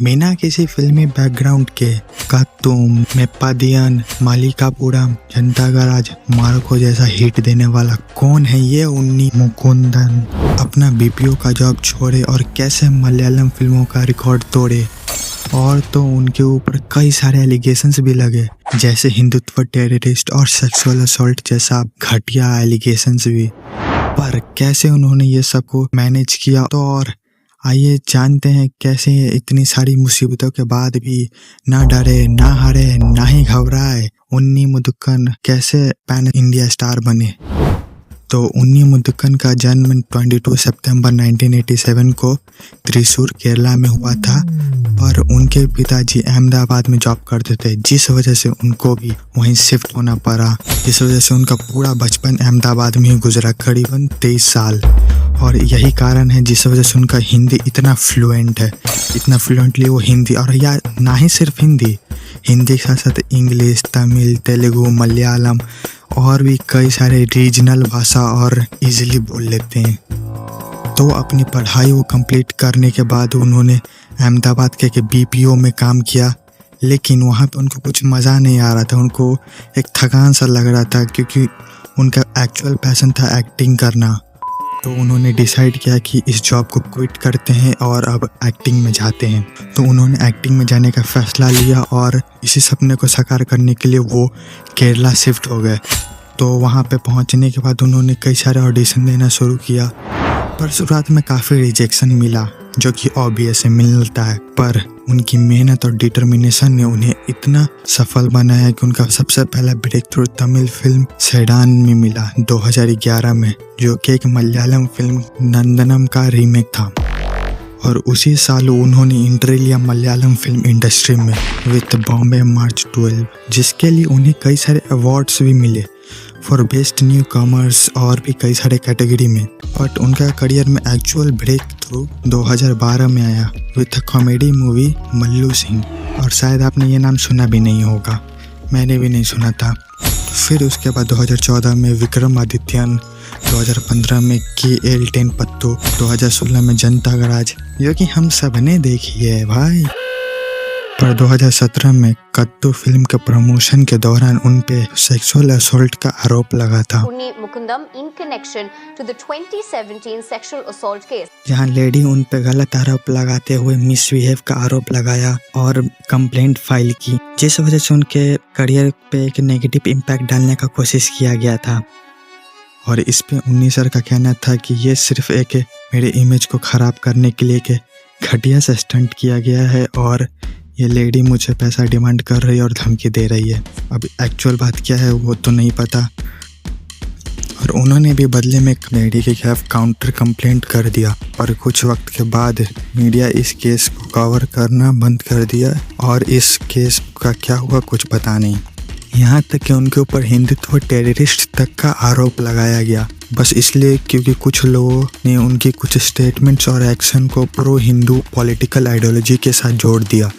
बिना किसी फिल्मी बैकग्राउंड के कातुम, मेप्पादियन, मालिकापुरम, जनता का राज, मार्को जैसा हिट देने वाला कौन है ये उन्नी मुकुंदन। अपना बीपीओ का जॉब छोड़े और कैसे मलयालम फिल्मों का रिकॉर्ड तोड़े। और तो उनके ऊपर कई सारे एलिगेशंस भी लगे, जैसे हिंदुत्व, टेररिस्ट और सेक्सुअल असॉल्ट जैसा घटिया एलिगेशंस भी। पर कैसे उन्होंने ये सबको मैनेज किया, तो और आइए जानते हैं कैसे इतनी सारी मुसीबतों के बाद भी ना डरे, ना हारे, ना ही घबराए उन्नी मुदुक्कन कैसे पैन इंडिया स्टार बने। तो उन्नी मुदुक्कन का जन्म 22 सितंबर 1987 को त्रिशूर, केरला में हुआ था। और उनके पिताजी अहमदाबाद में जॉब करते थे, जिस वजह से उनको भी वहीं शिफ्ट होना पड़ा, जिस वजह से उनका पूरा बचपन अहमदाबाद में ही गुजरा, करीबन 23 साल। और यही कारण है जिस वजह से उनका हिंदी इतना फ्लुएंट है, इतना फ्लुएंटली वो हिंदी, और या ना ही सिर्फ हिंदी के साथ साथ इंग्लिश, तमिल, तेलुगु, मलयालम और भी कई सारे रीजनल भाषा और इजीली बोल लेते हैं। तो अपनी पढ़ाई वो कंप्लीट करने के बाद उन्होंने अहमदाबाद के बीपीओ में काम किया, लेकिन वहाँ पे उनको कुछ मज़ा नहीं आ रहा था। उनको एक थकान सा लग रहा था, क्योंकि उनका एक्चुअल पैशन था एक्टिंग करना। तो उन्होंने डिसाइड किया कि इस जॉब को क्विट करते हैं और अब एक्टिंग में जाते हैं। तो उन्होंने एक्टिंग में जाने का फैसला लिया और इसी सपने को साकार करने के लिए वो केरला शिफ्ट हो गए। तो वहाँ पे पहुँचने के बाद उन्होंने कई सारे ऑडिशन देना शुरू किया, पर शुरुआत में काफ़ी रिजेक्शन मिला, जो कि ऑब्वियस मिलता है। पर उनकी मेहनत और डिटर्मिनेशन ने उन्हें इतना सफल बनाया कि उनका सबसे पहला ब्रेक थ्रू तमिल फिल्म सैडान में मिला 2011 में, जो कि एक मलयालम फिल्म नंदनम का रीमेक था। और उसी साल उन्होंने एंट्री लिया मलयालम फिल्म इंडस्ट्री में विथ बॉम्बे मार्च 12, जिसके लिए उन्हें कई सारे अवार्ड्स भी मिले फॉर बेस्ट न्यू कॉमर्स और भी कई सारे कैटेगरी में। बट उनका करियर में एक्चुअल ब्रेक थ्रू 2012 में आया with comedy movie Mallu Singh. और शायद आपने ये नाम सुना भी नहीं होगा, मैंने भी नहीं सुना था। फिर उसके बाद 2014 में विक्रमादित्यन, 2015 में KL10 पत्तू, 2016 में जनता का राज, जो कि हम सब ने देखी है भाई। पर 2017 में कत्तू फिल्म के प्रमोशन के दौरान उन पे सेक्सुअल असॉल्ट का आरोप लगा था, मुकुंदम in connection to the 2017 sexual assault case, जहां लेडी उन पे गलत आरोप लगाते हुए मिसबिहेव का आरोप लगाया और कंप्लेंट फाइल की, जिस वजह से उनके करियर पे एक नेगेटिव इम्पैक्ट डालने का कोशिश किया गया था। और इस पे उन्नी सर का कहना था कि ये सिर्फ एक मेरे इमेज को खराब करने के लिए एक घटिया सा स्टंट किया गया है, और ये लेडी मुझे पैसा डिमांड कर रही है और धमकी दे रही है। अब एक्चुअल बात क्या है वो तो नहीं पता। और उन्होंने भी बदले में लेडी के खिलाफ काउंटर कंप्लेंट कर दिया, और कुछ वक्त के बाद मीडिया इस केस को कवर करना बंद कर दिया, और इस केस का क्या हुआ कुछ पता नहीं। यहाँ तक कि उनके ऊपर हिंदुत्व, टेररिस्ट तक का आरोप लगाया गया, बस इसलिए क्योंकि कुछ लोगों ने उनकी कुछ स्टेटमेंट्स और एक्शन को प्रो हिंदू पॉलिटिकल आइडियोलॉजी के साथ जोड़ दिया।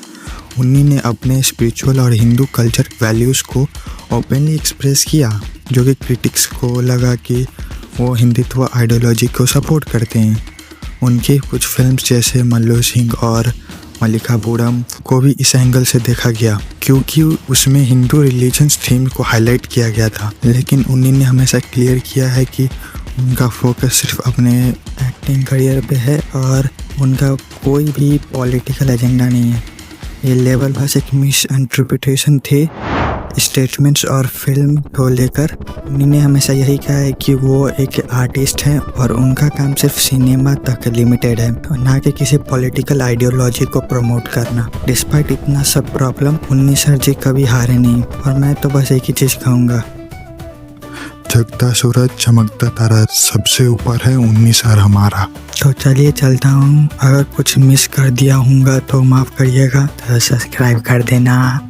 उन्हीं ने अपने स्पिरिचुअल और हिंदू कल्चर वैल्यूज़ को ओपनली एक्सप्रेस किया, जो कि क्रिटिक्स को लगा कि वो हिंदुत्व आइडियोलॉजी को सपोर्ट करते हैं। उनकी कुछ फिल्म्स जैसे मल्लू सिंह और मालिकापुरम को भी इस एंगल से देखा गया, क्योंकि उसमें हिंदू रिलीजन्स थीम को हाईलाइट किया गया था। लेकिन उन्हीं ने हमेशा क्लियर किया है कि उनका फोकस सिर्फ अपने एक्टिंग करियर पे है और उनका कोई भी पॉलिटिकल एजेंडा नहीं है। ये लेवल बस एक मिस इंटरप्रिटेशन थे स्टेटमेंट्स और फिल्म को लेकर। उन्होंने हमेशा यही कहा है कि वो एक आर्टिस्ट हैं और उनका काम सिर्फ सिनेमा तक लिमिटेड है, ना कि किसी पॉलिटिकल आइडियोलॉजी को प्रमोट करना। डिस्पाइट इतना सब प्रॉब्लम उन्नी सर जी कभी हारे नहीं। और मैं तो बस एक ही चीज़ कहूँगा, जगता सूरज चमकता तारा, सबसे ऊपर है उन्नी सर हमारा। तो चलिए चलता हूँ, अगर कुछ मिस कर दिया होगा तो माफ़ करिएगा, तो सब्सक्राइब कर देना।